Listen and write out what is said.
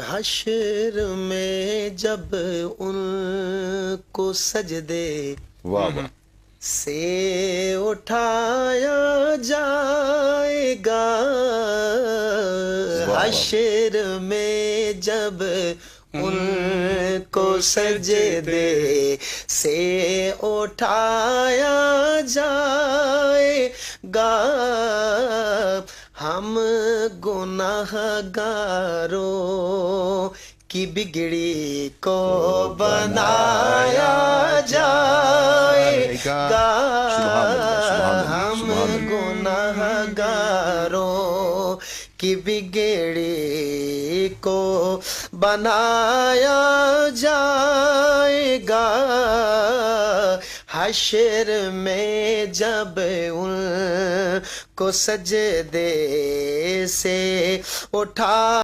حشر میں جب ان کو سجدے واہ واہ سے اٹھایا جائے گا، واہ۔ حشر میں جب ان کو سجدے سے اٹھایا جائے گا، ہم گناہ گاروں کی بگڑی کو بنایا جائے گا، سبحان اللہ، سبحان اللہ، ہم سبحان اللہ۔ گناہ گاروں کی بگڑی کو بنایا جائے گا، حشر میں جب ان کو سجدے سے اٹھا